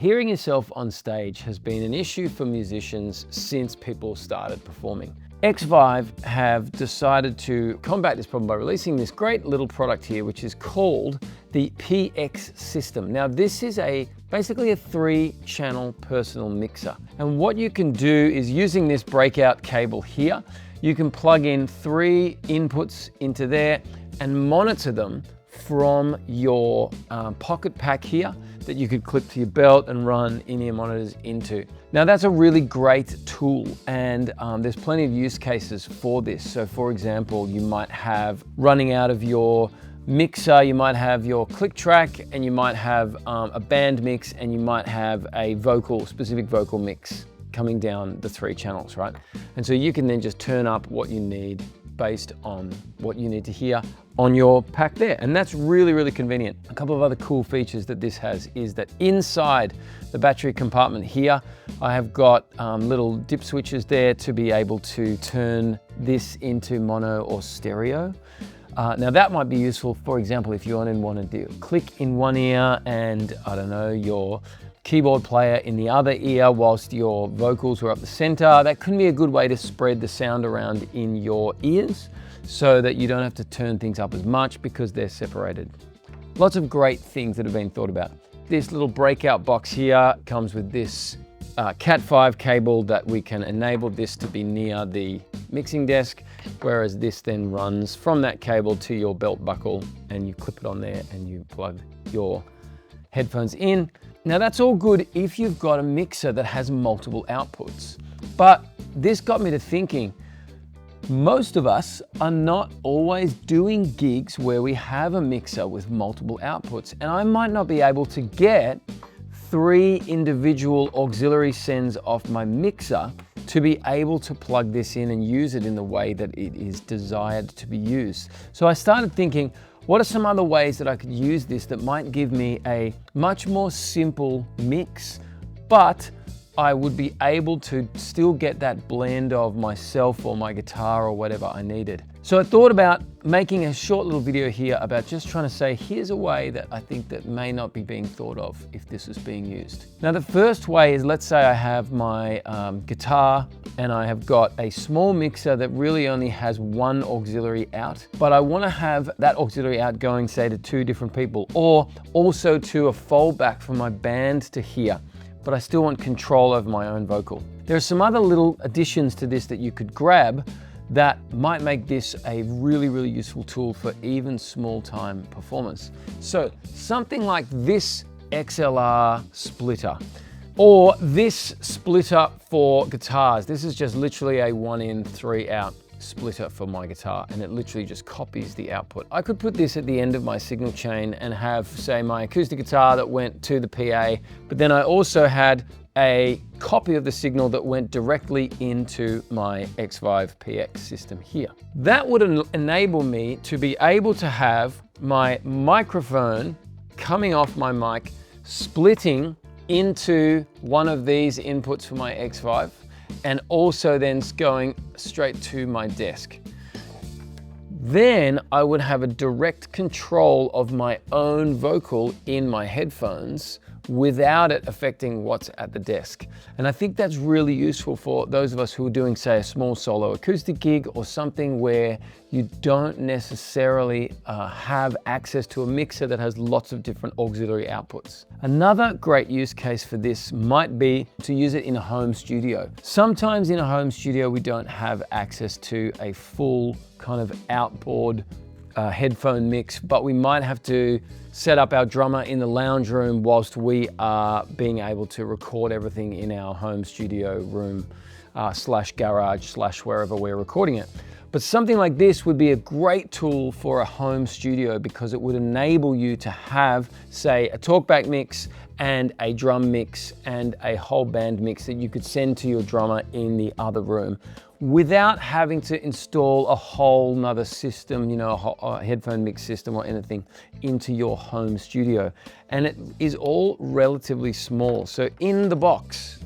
Hearing yourself on stage has been an issue for musicians since people started performing. Xvive have decided to combat this problem by releasing this great little product here, which is called the PX System. Now, this is basically a 3-channel personal mixer. And what you can do is, using this breakout cable here, you can plug in 3 inputs into there and monitor them from your pocket pack here that you could clip to your belt and run in-ear monitors into. Now, that's a really great tool, and there's plenty of use cases for this. So for example, you might have, running out of your mixer, you might have your click track, and you might have a band mix, and you might have a specific vocal mix coming down the 3 channels, right? And so you can then just turn up what you need based on what you need to hear on your pack there. And that's really, really convenient. A couple of other cool features that this has is that inside the battery compartment here, I have got little dip switches there to be able to turn this into mono or stereo. Now that might be useful, for example, if you want to do a click in one ear and, I don't know, your keyboard player in the other ear whilst your vocals are up the center. That can be a good way to spread the sound around in your ears so that you don't have to turn things up as much because they're separated. Lots of great things that have been thought about. This little breakout box here comes with this Cat5 cable that we can enable this to be near the mixing desk, whereas this then runs from that cable to your belt buckle, and you clip it on there and you plug your headphones in. Now, that's all good if you've got a mixer that has multiple outputs. But this got me to thinking, most of us are not always doing gigs where we have a mixer with multiple outputs, and I might not be able to get 3 individual auxiliary sends off my mixer to be able to plug this in and use it in the way that it is desired to be used. So I started thinking, what are some other ways that I could use this that might give me a much more simple mix, but I would be able to still get that blend of myself or my guitar or whatever I needed. So I thought about making a short little video here about just trying to say, here's a way that I think that may not be being thought of if this is being used. Now, the first way is, let's say I have my guitar and I have got a small mixer that really only has 1 auxiliary out, but I want to have that auxiliary out going, say, to 2 different people, or also to a foldback for my band to hear, but I still want control over my own vocal. There are some other little additions to this that you could grab that might make this a really, really useful tool for even small-time performers. So something like this XLR splitter, or this splitter for guitars. This is just literally a 1-in, 3-out splitter for my guitar, and it literally just copies the output. I could put this at the end of my signal chain and have, say, my acoustic guitar that went to the PA, but then I also had a copy of the signal that went directly into my Xvive PX system here. That would enable me to be able to have my microphone coming off my mic, splitting into one of these inputs for my Xvive, and also then going straight to my desk. Then I would have a direct control of my own vocal in my headphones without it affecting what's at the desk. And I think that's really useful for those of us who are doing, say, a small solo acoustic gig or something where you don't necessarily have access to a mixer that has lots of different auxiliary outputs. Another great use case for this might be to use it in a home studio. Sometimes in a home studio, we don't have access to a full kind of outboard headphone mix, but we might have to set up our drummer in the lounge room whilst we are being able to record everything in our home studio room slash garage slash wherever we're recording it. But something like this would be a great tool for a home studio because it would enable you to have, say, a talkback mix and a drum mix and a whole band mix that you could send to your drummer in the other room without having to install a whole nother system, you know, a headphone mix system or anything into your home studio. And it is all relatively small. So in the box,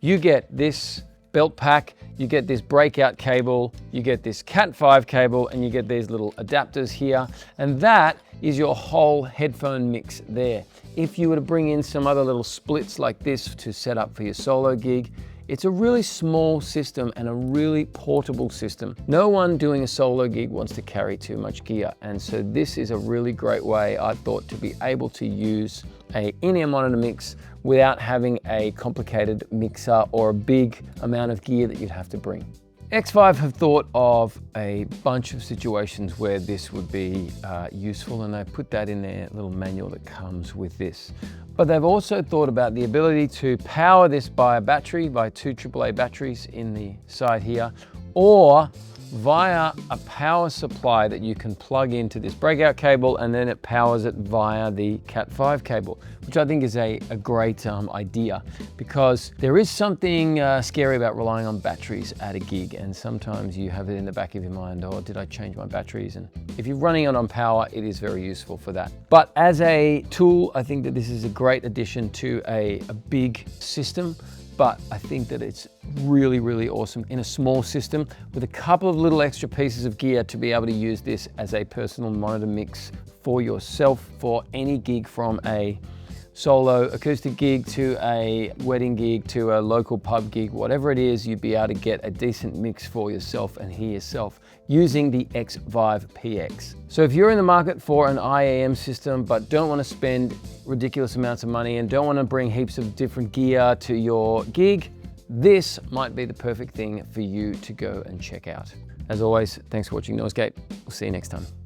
you get this belt pack, you get this breakout cable, you get this Cat5 cable, and you get these little adapters here. And that is your whole headphone mix there. if you were to bring in some other little splits like this to set up for your solo gig, it's a really small system and a really portable system. No one doing a solo gig wants to carry too much gear, and so this is a really great way, I thought, to be able to use a in-ear monitor mix without having a complicated mixer or a big amount of gear that you'd have to bring. Xvive have thought of a bunch of situations where this would be useful, and they put that in their little manual that comes with this. But they've also thought about the ability to power this by a battery, by 2 AAA batteries in the side here, or via a power supply that you can plug into this breakout cable, and then it powers it via the Cat 5 cable, which I think is a great idea, because there is something scary about relying on batteries at a gig, and sometimes you have it in the back of your mind, oh, did I change my batteries? And if you're running it on power, it is very useful for that. But as a tool, I think that this is a great addition to a big system. But I think that it's really, really awesome in a small system with a couple of little extra pieces of gear to be able to use this as a personal monitor mix for yourself for any gig, from a solo acoustic gig to a wedding gig to a local pub gig. Whatever it is, you'd be able to get a decent mix for yourself and hear yourself using the Xvive PX. So if you're in the market for an IAM system but don't want to spend ridiculous amounts of money and don't want to bring heaps of different gear to your gig, this might be the perfect thing for you to go and check out. As always, thanks for watching Noisegate. We'll see you next time.